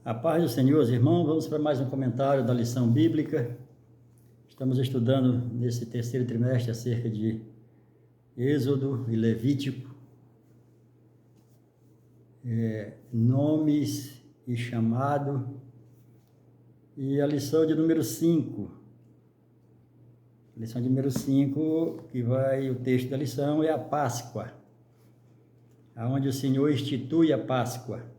A paz do Senhor, irmãos, vamos para mais um comentário da lição bíblica. Estamos estudando nesse terceiro trimestre acerca de Êxodo e Levítico, nomes e chamado, e a lição de número 5. A lição de número 5, o texto da lição é a Páscoa, aonde o Senhor institui a Páscoa.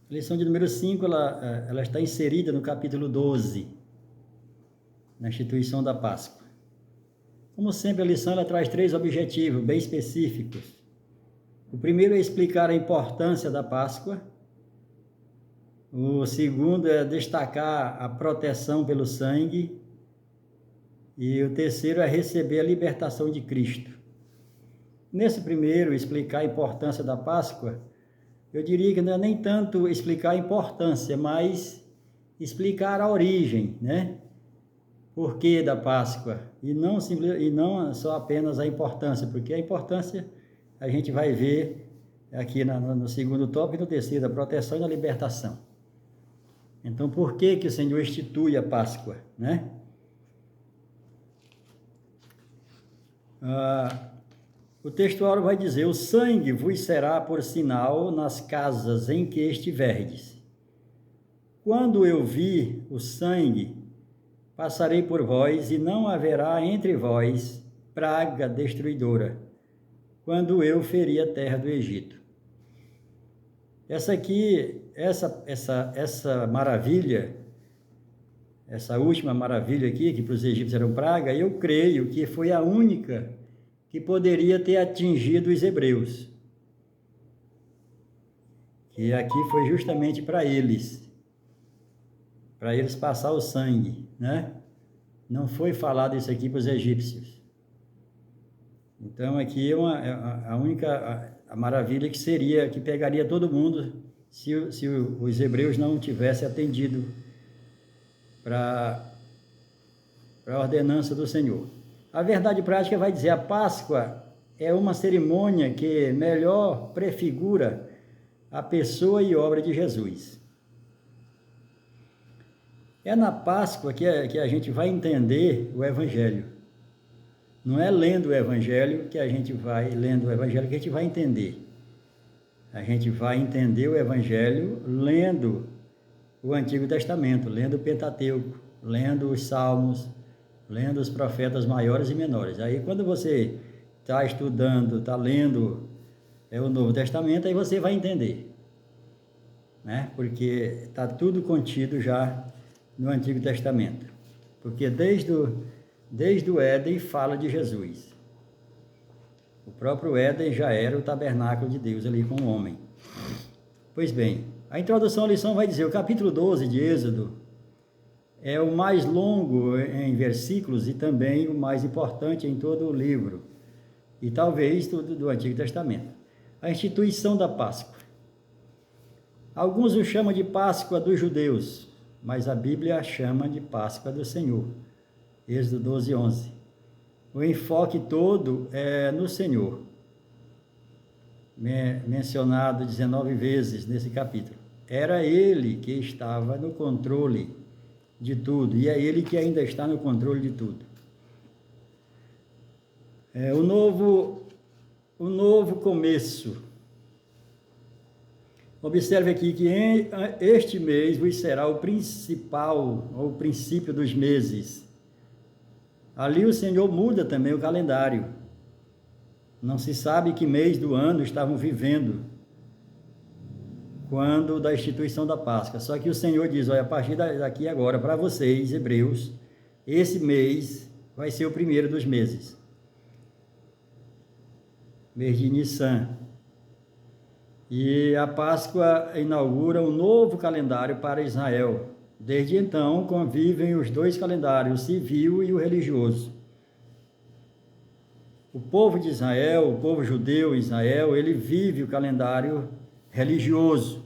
A lição de número 5, ela está inserida no capítulo 12, na instituição da Páscoa. Como sempre, a lição ela traz 3 objetivos bem específicos. O primeiro é explicar a importância da Páscoa. O segundo é destacar a proteção pelo sangue. E o terceiro é receber a libertação de Cristo. Nesse primeiro, explicar a importância da Páscoa, eu diria que não é nem tanto explicar a importância, mas explicar a origem, né? Por que da Páscoa? E não só apenas a importância, porque a importância a gente vai ver aqui no segundo tópico e no terceiro, a proteção e a libertação. Então, por que o Senhor institui a Páscoa, né? O textuário vai dizer: o sangue vos será por sinal nas casas em que estiverdes. Quando eu vi o sangue, passarei por vós, e não haverá entre vós praga destruidora, quando eu ferir a terra do Egito. Essa maravilha, essa última maravilha aqui, que para os egípcios era praga, eu creio que foi a única que poderia ter atingido os hebreus. Que aqui foi justamente para eles passar o sangue, né? Não foi falado isso aqui para os egípcios. Então aqui é a única maravilha que pegaria todo mundo se os hebreus não tivessem atendido para a ordenança do Senhor. A verdade prática vai dizer: a Páscoa é uma cerimônia que melhor prefigura a pessoa e obra de Jesus. É na Páscoa que a gente vai entender o Evangelho. Não é lendo o Evangelho que a gente vai entender. A gente vai entender o Evangelho lendo o Antigo Testamento, lendo o Pentateuco, lendo os Salmos, lendo os profetas maiores e menores. Aí quando você está estudando, está lendo o Novo Testamento, aí você vai entender, né? Porque está tudo contido já no Antigo Testamento. Porque desde o Éden fala de Jesus. O próprio Éden já era o tabernáculo de Deus ali com o homem. Pois bem, a introdução à lição vai dizer: o capítulo 12 de Êxodo é o mais longo em versículos e também o mais importante em todo o livro, e talvez tudo do Antigo Testamento. A instituição da Páscoa. Alguns o chamam de Páscoa dos judeus, mas a Bíblia a chama de Páscoa do Senhor. Êxodo 12, 11. O enfoque todo é no Senhor, mencionado 19 vezes nesse capítulo. Era Ele que estava no controle de tudo, e é Ele que ainda está no controle de tudo. O novo começo. Observe aqui que este mês vos será o principal, ou o princípio dos meses. Ali o Senhor muda também o calendário. Não se sabe que mês do ano estavam vivendo quando da instituição da Páscoa. Só que o Senhor diz: olha, a partir daqui agora, para vocês, hebreus, esse mês vai ser o primeiro dos meses. Mês de Nissan. E a Páscoa inaugura um novo calendário para Israel. Desde então, convivem os 2 calendários, o civil e o religioso. O povo de Israel, o povo judeu Israel, ele vive o calendário religioso.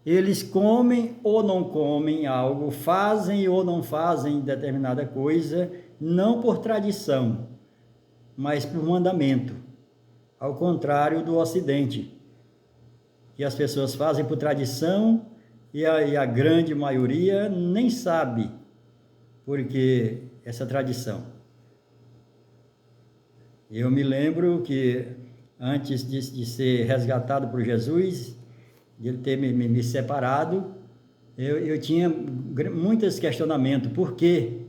Eles comem ou não comem algo, fazem ou não fazem determinada coisa, não por tradição, mas por mandamento. Ao contrário do Ocidente, que as pessoas fazem por tradição, e a grande maioria nem sabe porque essa tradição. Eu me lembro que antes de ser resgatado por Jesus, de ele ter me separado, eu tinha muitos questionamentos. Por quê?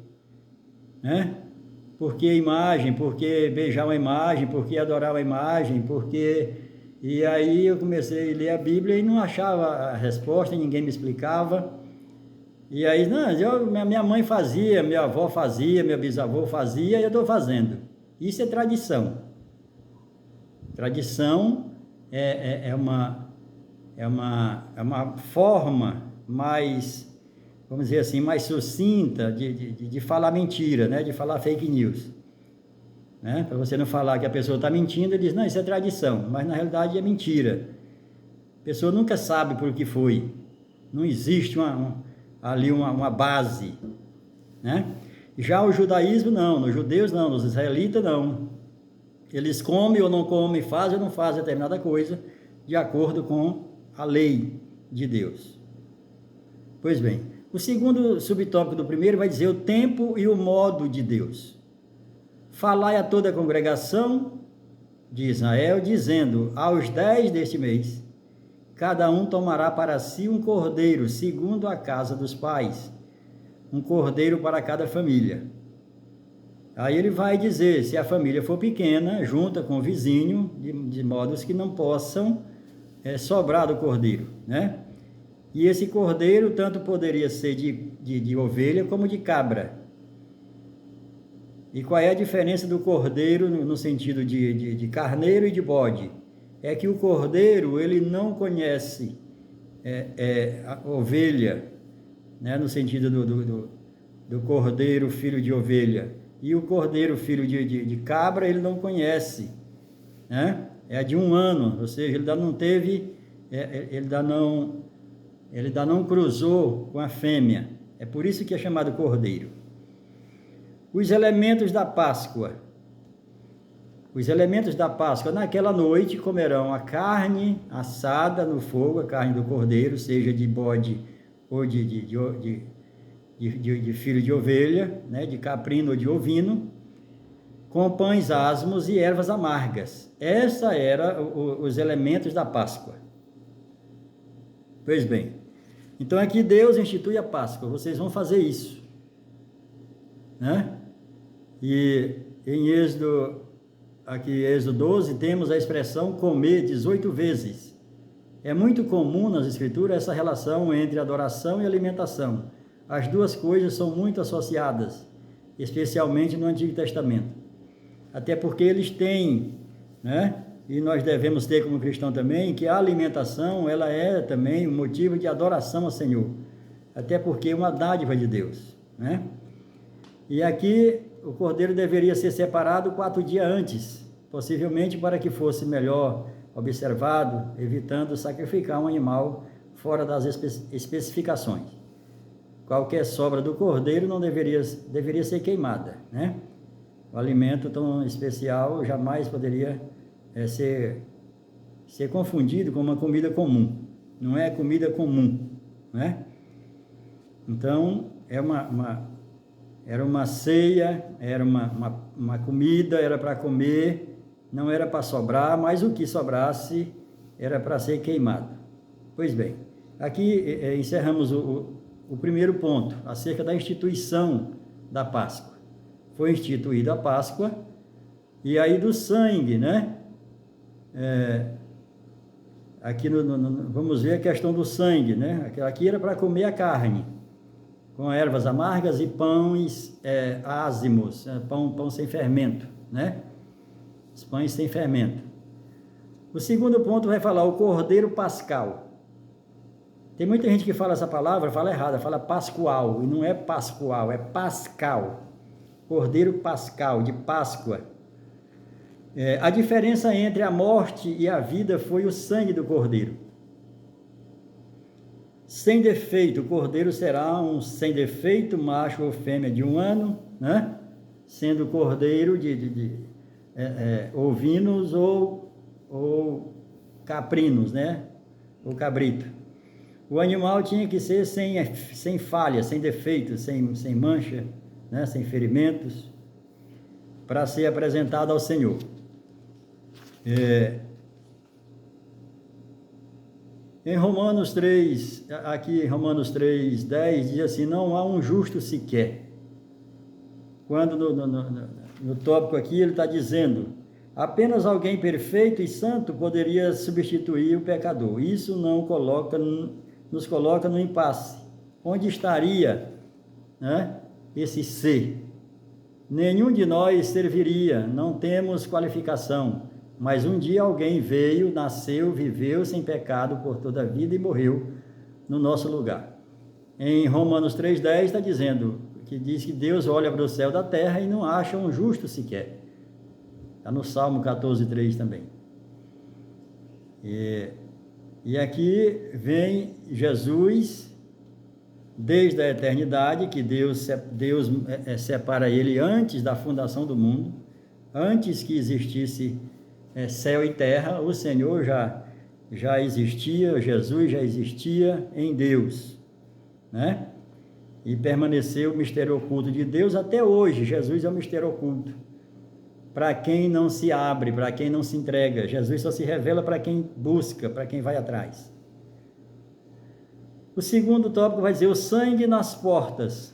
Né? Por que imagem? Por que beijar uma imagem? Por que adorar uma imagem? Por que... E aí eu comecei a ler a Bíblia e não achava a resposta, ninguém me explicava. E aí, não, minha mãe fazia, minha avó fazia, meu bisavô fazia, e eu estou fazendo. Isso é tradição. Tradição é uma forma mais, vamos dizer assim, mais sucinta de falar mentira, né? De falar fake news. Né? Para você não falar que a pessoa está mentindo, ele diz, não, isso é tradição, mas na realidade é mentira. A pessoa nunca sabe por que foi. Não existe ali uma base. Né? Já o judaísmo não, nos judeus não, nos israelitas não. Eles comem ou não comem, fazem ou não fazem determinada coisa, de acordo com a lei de Deus. Pois bem, o segundo subtópico do primeiro vai dizer o tempo e o modo de Deus. Falai a toda a congregação de Israel, dizendo, aos 10 deste mês, cada um tomará para si um cordeiro, segundo a casa dos pais, um cordeiro para cada família. Aí ele vai dizer, se a família for pequena, junta com o vizinho, de modos que não possam sobrar do cordeiro, né? E esse cordeiro tanto poderia ser de ovelha como de cabra. E qual é a diferença do cordeiro no sentido de carneiro e de bode? É que o cordeiro, ele não conhece a ovelha, né? No sentido do cordeiro, filho de ovelha. E o cordeiro, filho de cabra, ele não conhece, né? É de 1 ano, ou seja, ele ainda não teve, ele ainda não cruzou com a fêmea. É por isso que é chamado cordeiro. Os elementos da Páscoa. Os elementos da Páscoa, naquela noite, comerão a carne assada no fogo, a carne do cordeiro, seja de bode ou de filho de ovelha, né, de caprino ou de ovino, com pães asmos e ervas amargas. Essa era os elementos da Páscoa. Pois bem, então aqui Deus institui a Páscoa, vocês vão fazer isso, né? E em Êxodo 12, temos a expressão comer 18 vezes. É muito comum nas Escrituras essa relação entre adoração e alimentação. As duas coisas são muito associadas, especialmente no Antigo Testamento. Até porque eles têm, né? E nós devemos ter como cristão também, que a alimentação, ela é também um motivo de adoração ao Senhor. Até porque é uma dádiva de Deus, né? E aqui o cordeiro deveria ser separado 4 dias antes, possivelmente para que fosse melhor observado, evitando sacrificar um animal fora das especificações. Qualquer sobra do cordeiro não deveria ser queimada, né? O alimento tão especial jamais poderia ser confundido com uma comida comum. Não é comida comum, né? Então, era uma ceia, era uma comida, era para comer, não era para sobrar, mas o que sobrasse era para ser queimado. Pois bem, aqui encerramos o primeiro ponto, acerca da instituição da Páscoa. Foi instituída a Páscoa, e aí do sangue, né? Aqui vamos ver a questão do sangue, né? Aqui era para comer a carne, com ervas amargas e pães ázimos, pão sem fermento, né? Os pães sem fermento. O segundo ponto vai falar o cordeiro pascal. Tem muita gente que fala essa palavra, fala errada, fala pascual, e não é pascual, é pascal. Cordeiro pascal, de Páscoa. A diferença entre a morte e a vida foi o sangue do cordeiro. Sem defeito, o cordeiro será um sem defeito, macho ou fêmea de 1 ano, né? Sendo cordeiro de ovinos ou caprinos, né? Ou cabrito. o animal tinha que ser sem falha, sem defeito, sem mancha, né? Sem ferimentos, para ser apresentado ao Senhor. Em Romanos 3, aqui em Romanos 3:10, diz assim, não há um justo sequer. Quando no tópico aqui ele está dizendo, apenas alguém perfeito e santo poderia substituir o pecador. Isso nos coloca no impasse. Onde estaria, né, esse ser? Nenhum de nós serviria, não temos qualificação, mas um dia alguém veio, nasceu, viveu sem pecado por toda a vida e morreu no nosso lugar. Em Romanos 3:10 está dizendo, que diz que Deus olha para o céu da terra e não acha um justo sequer. Está no Salmo 14:3 também. E aqui vem Jesus, desde a eternidade, que Deus separa ele antes da fundação do mundo, antes que existisse céu e terra, o Senhor já existia, Jesus já existia em Deus, né? E permaneceu o mistério oculto de Deus até hoje. Jesus é o mistério oculto. Para quem não se abre, para quem não se entrega, Jesus só se revela para quem busca, para quem vai atrás. O segundo tópico vai dizer o sangue nas portas.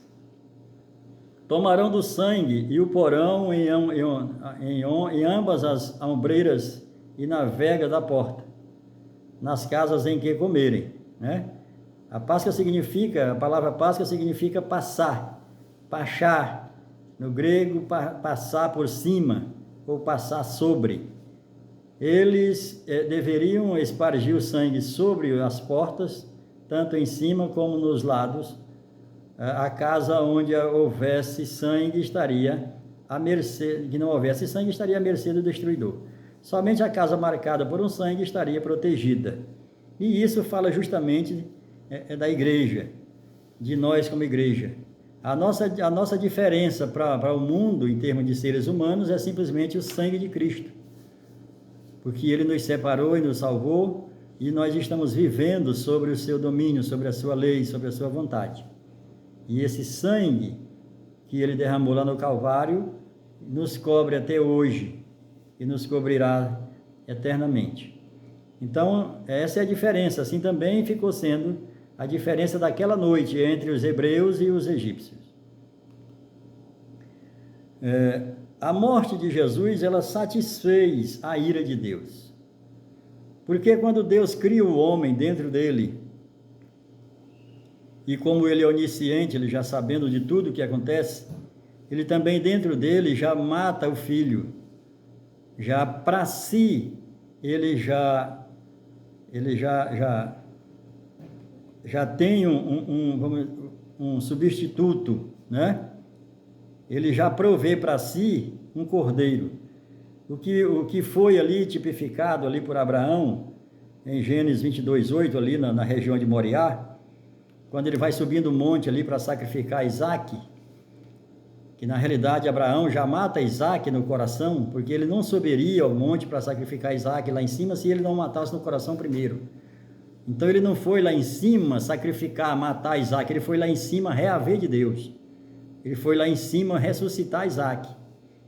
Tomarão do sangue e o porão em ambas as ombreiras e na vega da porta, nas casas em que comerem, né? A palavra Páscoa significa passar, pachar, no grego passar por cima ou passar sobre. Eles deveriam espargir o sangue sobre as portas, tanto em cima como nos lados. A casa onde houvesse sangue estaria à mercê, que não houvesse sangue estaria à mercê do destruidor. Somente a casa marcada por um sangue estaria protegida. E isso fala justamente da igreja, de nós como igreja. A nossa diferença para o mundo, em termos de seres humanos, é simplesmente o sangue de Cristo. Porque Ele nos separou e nos salvou, e nós estamos vivendo sobre o seu domínio, sobre a sua lei, sobre a sua vontade. E esse sangue que Ele derramou lá no Calvário, nos cobre até hoje, e nos cobrirá eternamente. Então, essa é a diferença. Assim também ficou sendo a diferença daquela noite entre os hebreus e os egípcios. A morte de Jesus, ela satisfez a ira de Deus. Porque quando Deus cria o homem dentro dele, e como ele é onisciente, ele já sabendo de tudo o que acontece, ele também dentro dele já mata o filho. Já para si, ele já tem um substituto, né? Ele já provê para si um cordeiro. O que foi ali tipificado ali por Abraão, em Gênesis 22:8, ali na região de Moriá, quando ele vai subindo o monte ali para sacrificar Isaque, que na realidade Abraão já mata Isaque no coração, porque ele não subiria ao monte para sacrificar Isaque lá em cima se ele não matasse no coração primeiro. Então ele não foi lá em cima sacrificar, matar Isaque, ele foi lá em cima reaver de Deus. Ele foi lá em cima ressuscitar Isaque,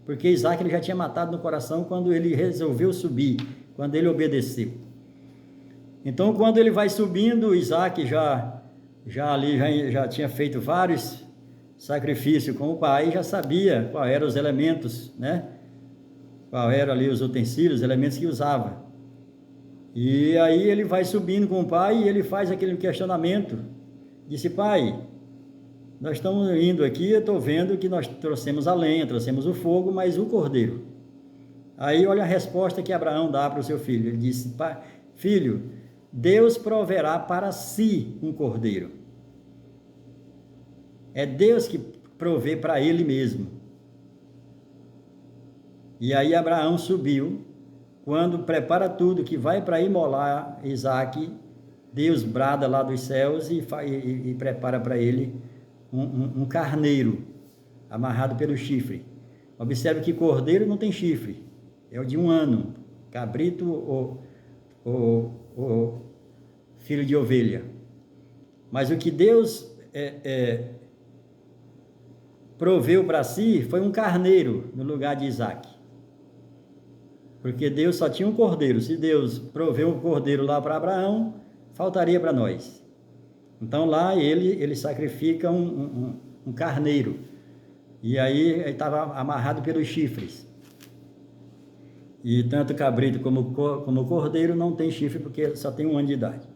porque Isaque ele já tinha matado no coração quando ele resolveu subir, quando ele obedeceu. Então quando ele vai subindo, Isaque já tinha feito vários sacrifícios com o pai, já sabia quais eram os elementos, né? Qual eram ali os utensílios, os elementos que usava. E aí ele vai subindo com o pai e ele faz aquele questionamento. Disse, pai, nós estamos indo aqui, eu estou vendo que nós trouxemos a lenha, trouxemos o fogo, mas o cordeiro. Aí olha a resposta que Abraão dá para o seu filho. Ele disse, pai, filho, Deus proverá para si um cordeiro. É Deus que provê para ele mesmo. E aí Abraão subiu. Quando prepara tudo que vai para imolar Isaque, Deus brada lá dos céus e prepara para ele um carneiro amarrado pelo chifre. Observe que cordeiro não tem chifre, é o de 1 ano, cabrito ou filho de ovelha. Mas o que Deus proveu para si foi um carneiro no lugar de Isaque. Porque Deus só tinha um cordeiro. Se Deus proveu um cordeiro lá para Abraão, faltaria para nós. Então lá ele sacrifica um carneiro. E aí ele estava amarrado pelos chifres. E tanto cabrito como cordeiro não tem chifre, porque só tem 1 ano de idade.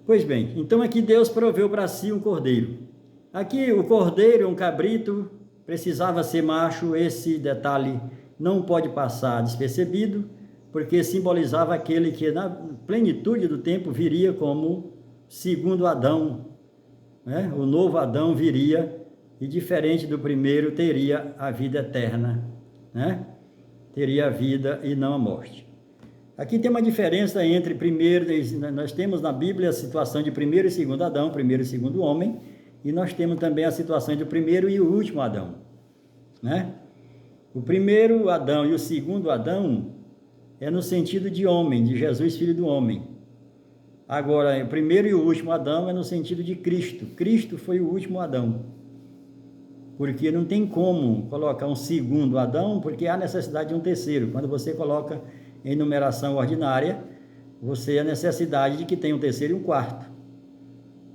Pois bem, então aqui Deus proveu para si um cordeiro. Aqui o cordeiro, um cabrito, precisava ser macho. Esse detalhe não pode passar despercebido, porque simbolizava aquele que na plenitude do tempo viria como segundo Adão, né? O novo Adão viria e, diferente do primeiro, teria a vida eterna, né? Teria a vida e não a morte. Aqui tem uma diferença entre primeiro, nós temos na Bíblia a situação de primeiro e segundo Adão, primeiro e segundo homem, e nós temos também a situação do primeiro e o último Adão, né? O primeiro Adão e o segundo Adão é no sentido de homem, de Jesus, filho do homem. Agora, o primeiro e o último Adão é no sentido de Cristo. Cristo foi o último Adão. Porque não tem como colocar um segundo Adão, porque há necessidade de um terceiro. Quando você coloca em numeração ordinária, você há necessidade de que tenha um terceiro e um quarto.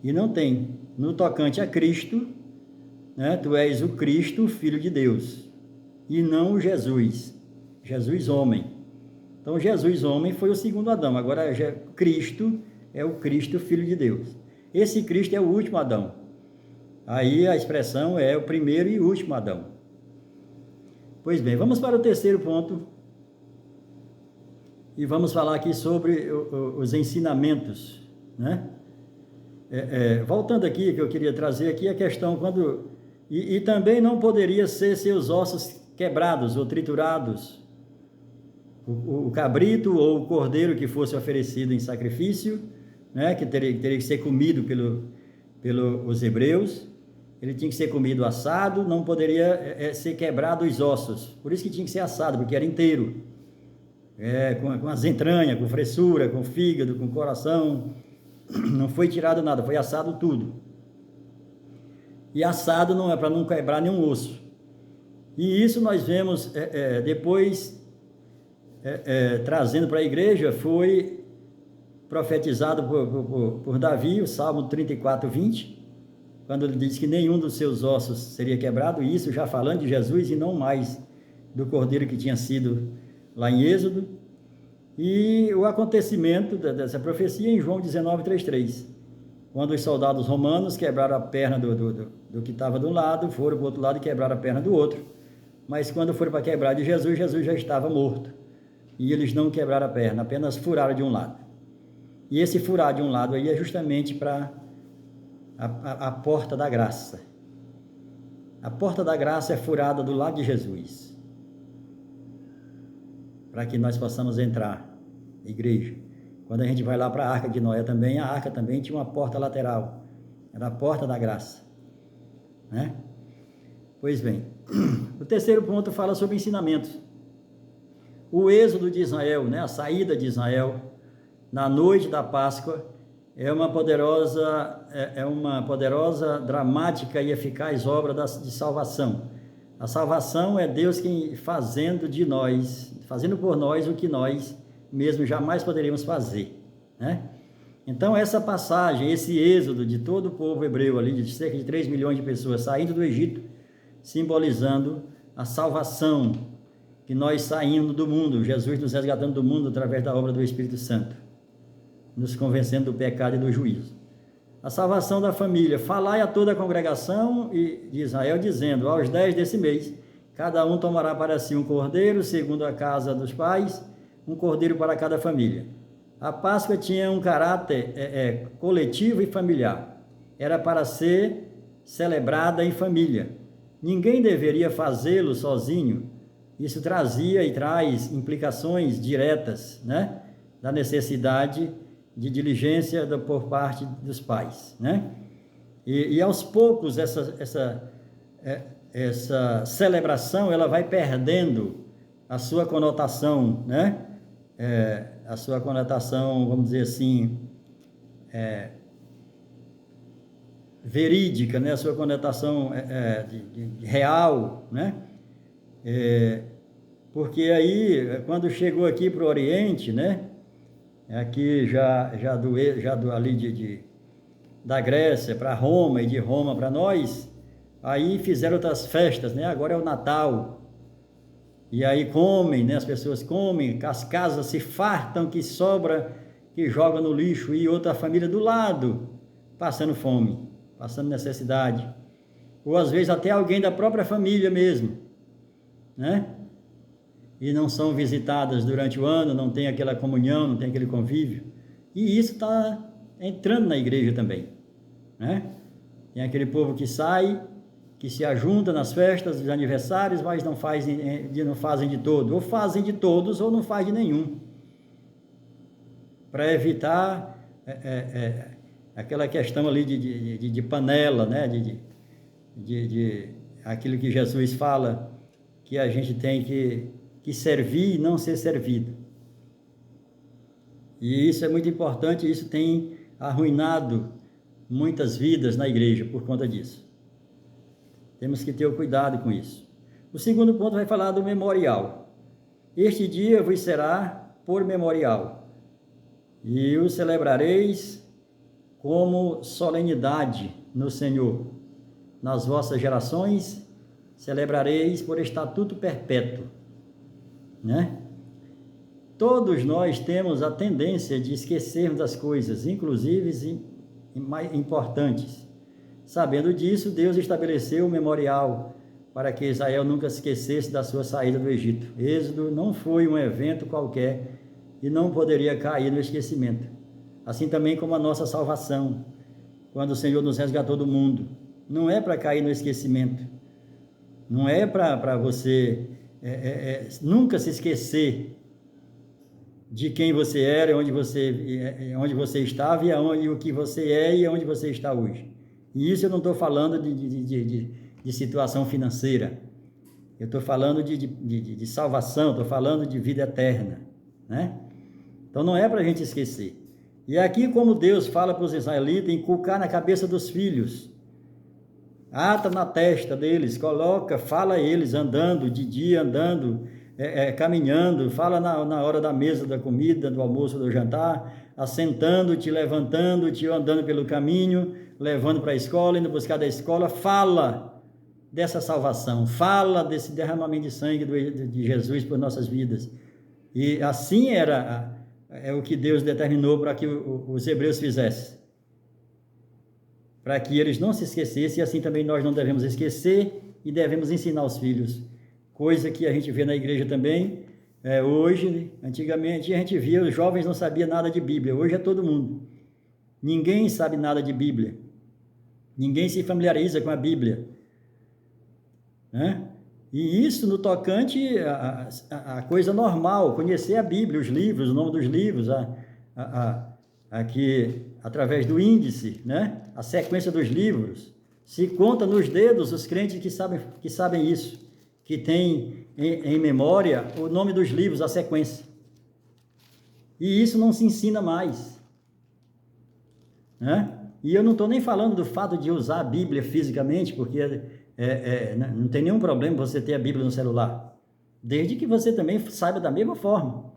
E não tem. No tocante a Cristo, né, tu és o Cristo, Filho de Deus, e não o Jesus. Jesus homem. Então Jesus homem foi o segundo Adão. Agora Cristo é o Cristo, Filho de Deus. Esse Cristo é o último Adão. Aí a expressão é o primeiro e último Adão. Pois bem, vamos para o terceiro ponto. E vamos falar aqui sobre os ensinamentos, né? Voltando aqui, que eu queria trazer aqui a questão quando... E também não poderia ser seus ossos quebrados ou triturados. O cabrito ou o cordeiro que fosse oferecido em sacrifício, né? Que teria que ser comido pelos hebreus. Ele tinha que ser comido assado, não poderia ser quebrado os ossos. Por isso que tinha que ser assado, porque era inteiro. Com as entranhas, com fressura, com fígado, com coração. Não foi tirado nada, foi assado tudo. E assado não é para não quebrar nenhum osso. E isso nós vemos depois, trazendo para a igreja, foi profetizado por Davi, o Salmo 34, 20, quando ele diz que nenhum dos seus ossos seria quebrado, e isso já falando de Jesus e não mais do cordeiro que tinha sido lá em Êxodo. E o acontecimento dessa profecia em João 19, 3, quando os soldados romanos quebraram a perna do que estava de um lado, foram para o outro lado e quebraram a perna do outro, mas quando foram para quebrar de Jesus, Jesus já estava morto, e eles não quebraram a perna, apenas furaram de um lado. E esse furar de um lado aí é justamente para a porta da graça. A porta da graça é furada do lado de Jesus, para que nós possamos entrar, igreja. Quando a gente vai lá para a Arca de Noé também, a arca também tinha uma porta lateral, era a porta da graça, né? Pois bem, o terceiro ponto fala sobre ensinamentos. O êxodo de Israel, né, a saída de Israel na noite da Páscoa, é uma poderosa, dramática e eficaz obra de salvação. A salvação é Deus quem fazendo por nós o que nós mesmo jamais poderíamos fazer, né? Então essa passagem, esse êxodo de todo o povo hebreu ali, de cerca de 3 milhões de pessoas saindo do Egito, simbolizando a salvação, que nós saímos do mundo, Jesus nos resgatando do mundo através da obra do Espírito Santo, nos convencendo do pecado e do juízo. A salvação da família, falai a toda a congregação de Israel, dizendo, aos 10 desse mês, cada um tomará para si um cordeiro, segundo a casa dos pais, um cordeiro para cada família. A Páscoa tinha um caráter coletivo e familiar. Era para ser celebrada em família. Ninguém deveria fazê-lo sozinho. Isso trazia e traz implicações diretas, né, da necessidade de diligência por parte dos pais, né? E aos poucos essa celebração ela vai perdendo a sua conotação, né? A sua conotação, vamos dizer assim, verídica, né? A sua conotação de real, né? Porque aí, quando chegou aqui para o Oriente, né? Aqui ali da Grécia para Roma e de Roma para nós, aí fizeram outras festas, né? Agora é o Natal. E aí comem, né? As pessoas comem, as casas se fartam, que sobra, que joga no lixo, e outra família do lado, passando fome, passando necessidade. Ou às vezes até alguém da própria família mesmo, né? E não são visitadas durante o ano, não tem aquela comunhão, não tem aquele convívio. E isso está entrando na igreja também, né? Tem aquele povo que sai, que se ajunta nas festas, dos aniversários, mas não fazem de todo, ou fazem de todos, ou não faz de nenhum, para evitar aquela questão ali de panela, né? De aquilo que Jesus fala, que a gente tem que servir e não ser servido. E isso é muito importante, isso tem arruinado muitas vidas na igreja por conta disso. Temos que ter o cuidado com isso. O segundo ponto vai falar do memorial. Este dia vos será por memorial, e o celebrareis como solenidade no Senhor. Nas vossas gerações celebrareis por estatuto perpétuo, né? Todos nós temos a tendência de esquecermos das coisas, inclusive mais importantes. Sabendo disso, Deus estabeleceu um memorial para que Israel nunca se esquecesse da sua saída do Egito. Êxodo não foi um evento qualquer e não poderia cair no esquecimento. Assim também como a nossa salvação, quando o Senhor nos resgatou do mundo, não é para cair no esquecimento, não é para você nunca se esquecer de quem você era, onde você estava e o que você é e onde você está hoje. E isso eu não estou falando de situação financeira, eu estou falando de salvação, estou falando de vida eterna, né? Então não é para a gente esquecer. E aqui, como Deus fala para os israelitas, inculcar na cabeça dos filhos, ata na testa deles, fala eles andando, de dia andando, caminhando, fala na hora da mesa da comida, do almoço, do jantar, assentando-te, levantando-te, andando pelo caminho, levando para a escola, indo buscar da escola, fala dessa salvação, fala desse derramamento de sangue de Jesus por nossas vidas. E assim é o que Deus determinou para que os hebreus fizessem, para que eles não se esquecessem, e assim também nós não devemos esquecer e devemos ensinar os filhos, coisa que a gente vê na igreja também, hoje. Antigamente a gente via, os jovens não sabiam nada de Bíblia, hoje é todo mundo, ninguém sabe nada de Bíblia, ninguém se familiariza com a Bíblia, né? E isso no tocante a coisa normal, conhecer a Bíblia, os livros, o nome dos livros, aqui através do índice, né? A sequência dos livros, se conta nos dedos os crentes que sabem isso, que tem em memória o nome dos livros, a sequência. E isso não se ensina mais, né? E eu não estou nem falando do fato de usar a Bíblia fisicamente, porque não tem nenhum problema você ter a Bíblia no celular, desde que você também saiba da mesma forma.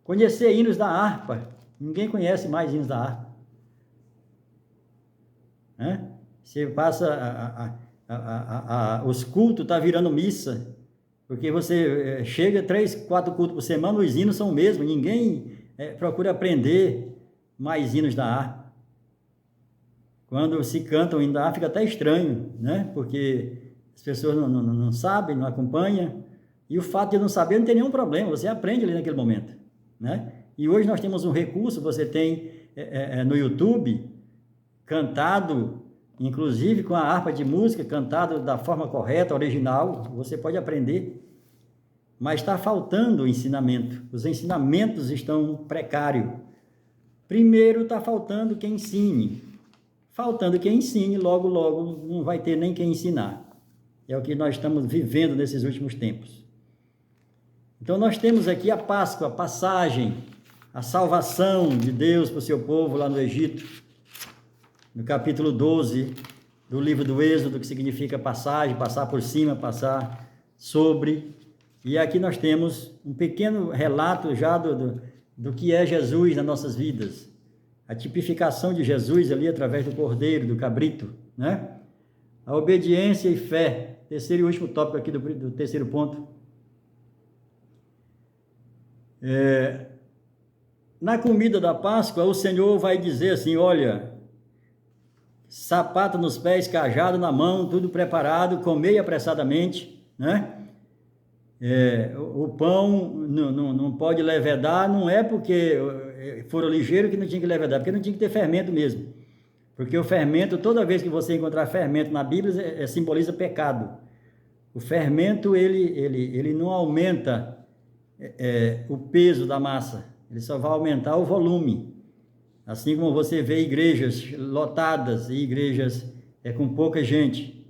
Conhecer hinos da harpa, ninguém conhece mais hinos da harpa, né? Você passa os cultos, está virando missa, porque você chega 3, 4 cultos por semana, os hinos são os mesmos, ninguém procura aprender mais hinos da harpa. Quando se canta o hino da harpa, fica até estranho, né? Porque as pessoas não sabem, não acompanham, e o fato de não saber não tem nenhum problema, você aprende ali naquele momento, né? E hoje nós temos um recurso, você tem no YouTube, cantado, inclusive com a harpa de música, cantado da forma correta, original, você pode aprender, mas está faltando o ensinamento, os ensinamentos estão precários. Primeiro está faltando quem ensine, logo não vai ter nem quem ensinar, é o que nós estamos vivendo nesses últimos tempos. Então nós temos aqui a Páscoa, a passagem, a salvação de Deus para o seu povo lá no Egito. no capítulo 12 do livro do Êxodo, que significa passagem, passar por cima, passar sobre. E aqui nós temos um pequeno relato já do que é Jesus nas nossas vidas. A tipificação de Jesus ali através do cordeiro, do cabrito, né? A obediência e fé. Terceiro e último tópico aqui do terceiro ponto. Na comida da Páscoa, o Senhor vai dizer assim, olha, sapato nos pés, cajado na mão, tudo preparado, comei apressadamente, né? O pão não pode levedar, não é porque foram ligeiros que não tinha que levedar, porque não tinha que ter fermento mesmo. Porque o fermento, toda vez que você encontrar fermento na Bíblia, simboliza pecado. O fermento, ele não aumenta o peso da massa, ele só vai aumentar o volume. Assim como você vê igrejas lotadas e igrejas com pouca gente.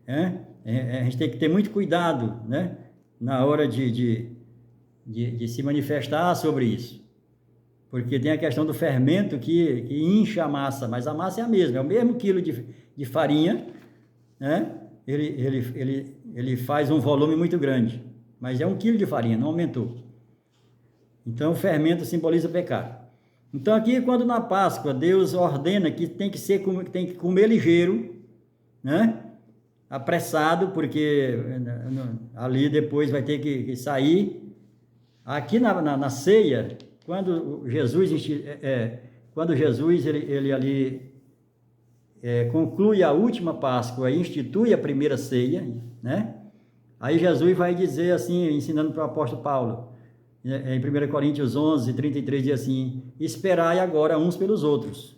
A gente tem que ter muito cuidado, né? Na hora de se manifestar sobre isso. Porque tem a questão do fermento que incha a massa, mas a massa é a mesma, é o mesmo quilo de farinha, né? Ele faz um volume muito grande, mas é 1 quilo de farinha, não aumentou. Então o fermento simboliza pecado. Então aqui, quando na Páscoa Deus ordena que tem que comer ligeiro, né? Apressado, porque ali depois vai ter que sair. Aqui na ceia, quando Jesus ele ali conclui a última Páscoa e institui a primeira ceia, né? Aí Jesus vai dizer assim, ensinando para o apóstolo Paulo, em 1 Coríntios 11, 33, diz assim, esperai agora uns pelos outros.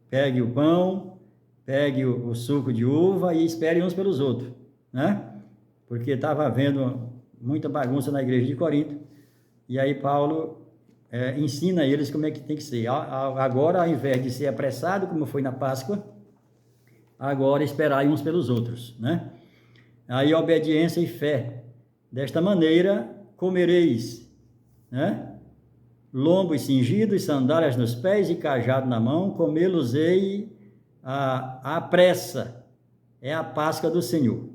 Pegue o pão, pegue o suco de uva e espere uns pelos outros, né? Porque estava havendo muita bagunça na igreja de Corinto, e aí Paulo ensina eles como é que tem que ser. Agora, ao invés de ser apressado, como foi na Páscoa, agora esperai uns pelos outros, né? Aí obediência e fé. Desta maneira comereis, né? Lombos cingidos, sandálias nos pés e cajado na mão, comê-los-ei à pressa. É a Páscoa do Senhor.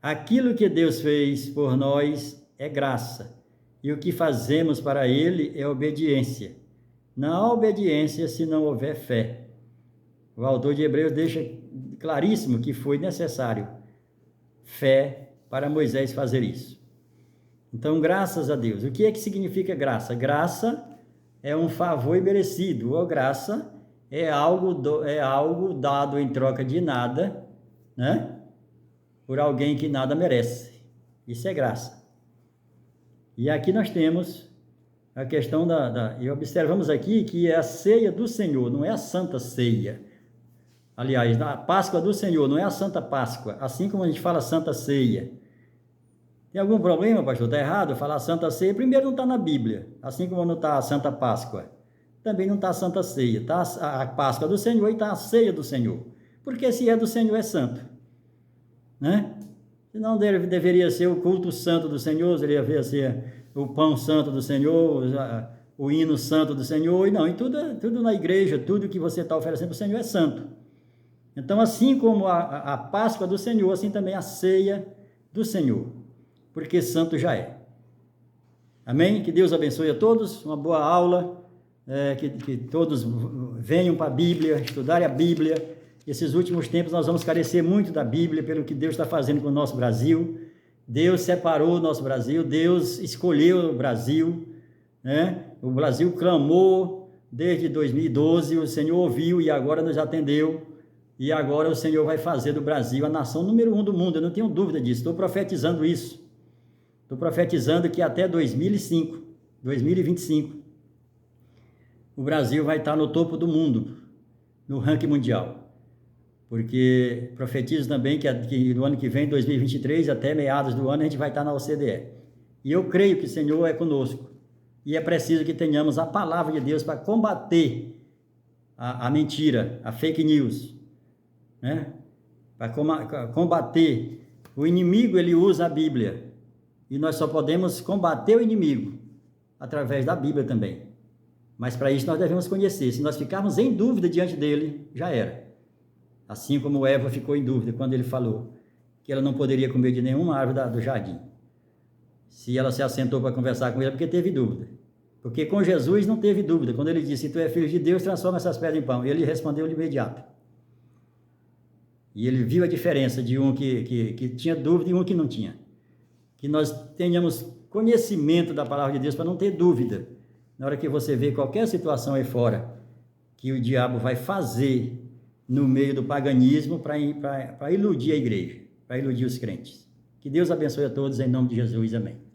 Aquilo que Deus fez por nós é graça, e o que fazemos para Ele é obediência. Não há obediência se não houver fé. O autor de Hebreus deixa claríssimo que foi necessário fé para Moisés fazer isso. Então, graças a Deus. O que é que significa graça? Graça é um favor imerecido, ou graça é algo dado em troca de nada, né? Por alguém que nada merece. Isso é graça. E aqui nós temos a questão e observamos aqui que é a ceia do Senhor, não é a Santa Ceia. Aliás, a Páscoa do Senhor, não é a Santa Páscoa, assim como a gente fala Santa Ceia. Tem algum problema, pastor? Está errado falar Santa Ceia? Primeiro, não está na Bíblia, assim como não está a Santa Páscoa. Também não está a Santa Ceia. Está a Páscoa do Senhor e está a Ceia do Senhor. Porque se é do Senhor, é santo, né? Senão deveria ser o culto santo do Senhor, deveria ser o pão santo do Senhor, o hino santo do Senhor, e não, e tudo na igreja, tudo que você está oferecendo para o Senhor é santo. Então, assim como a Páscoa do Senhor, assim também a ceia do Senhor, porque santo já é. Amém? Que Deus abençoe a todos, uma boa aula, que todos venham para a Bíblia, estudarem a Bíblia. Esses últimos tempos nós vamos carecer muito da Bíblia, pelo que Deus está fazendo com o nosso Brasil. Deus separou o nosso Brasil, Deus escolheu o Brasil, né? O Brasil clamou desde 2012, o Senhor ouviu e agora nos atendeu. E agora o Senhor vai fazer do Brasil a nação número 1 do mundo, eu não tenho dúvida disso, estou profetizando isso. Estou profetizando que até 2025, o Brasil vai estar no topo do mundo, no ranking mundial. Porque profetizo também que no ano que vem, 2023, até meados do ano, a gente vai estar na OCDE. E eu creio que o Senhor é conosco. E é preciso que tenhamos a palavra de Deus para combater a mentira, a fake news, né? Para combater. O inimigo, ele usa a Bíblia. E nós só podemos combater o inimigo através da Bíblia também. Mas para isso nós devemos conhecer. Se nós ficarmos em dúvida diante dele, já era. Assim como Eva ficou em dúvida quando ele falou que ela não poderia comer de nenhuma árvore do jardim. Se ela se assentou para conversar com ele, é porque teve dúvida. Porque com Jesus não teve dúvida. Quando ele disse, se tu é filho de Deus, transforma essas pedras em pão. E ele respondeu de imediato. E ele viu a diferença de um que tinha dúvida e um que não tinha. Que nós tenhamos conhecimento da palavra de Deus para não ter dúvida. Na hora que você vê qualquer situação aí fora que o diabo vai fazer no meio do paganismo para iludir a igreja, para iludir os crentes. Que Deus abençoe a todos em nome de Jesus. Amém.